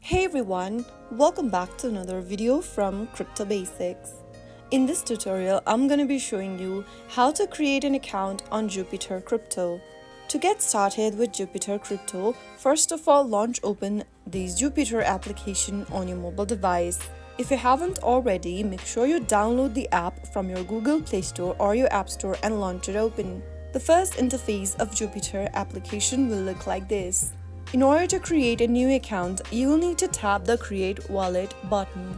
Hey everyone, welcome back to another video from Crypto Basics. In this tutorial, I'm going to be showing you how to create an account on Jupiter Crypto. To get started with Jupiter Crypto, first of all open the Jupiter application on your mobile device. If you haven't already, make sure you download the app from your Google Play Store or your App Store and launch it open. The first interface of Jupiter application will look like this. In order to create a new account, you will need to tap the Create Wallet button.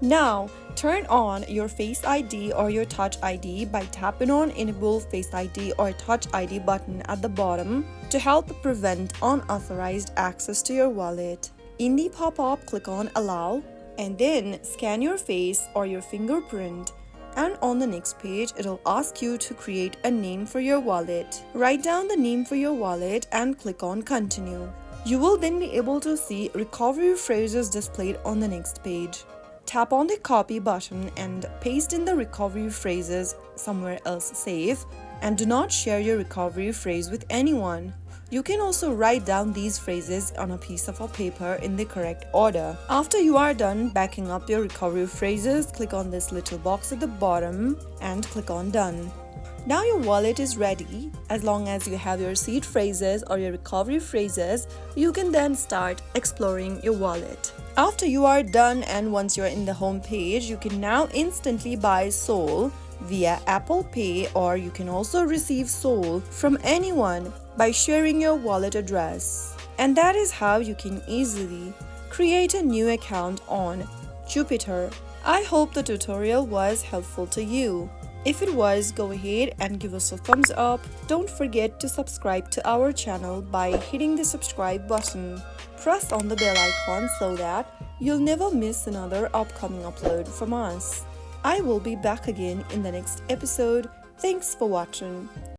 Now, turn on your Face ID or your Touch ID by tapping on Enable Face ID or Touch ID button at the bottom to help prevent unauthorized access to your wallet. In the pop-up, click on Allow and then scan your face or your fingerprint. And on the next page, it'll ask you to create a name for your wallet. Write down the name for your wallet and click on Continue. You will then be able to see recovery phrases displayed on the next page. Tap on the copy button and paste in the recovery phrases somewhere else safe, and do not share your recovery phrase with anyone. You can also write down these phrases on a piece of paper in the correct order. After you are done backing up your recovery phrases, click on this little box at the bottom and click on Done. Now your wallet is ready. As long as you have your seed phrases or your recovery phrases, you can then start exploring your wallet. After you are done and once you're in the home page, you can now instantly buy Sol via Apple Pay, or you can also receive Sol from anyone by sharing your wallet address. And that is how you can easily create a new account on Jupiter. I hope the tutorial was helpful to you. If it was, go ahead and give us a thumbs up. Don't forget to subscribe to our channel by hitting the subscribe button. Press on the bell icon so that you'll never miss another upcoming upload from us. I will be back again in the next episode. Thanks for watching.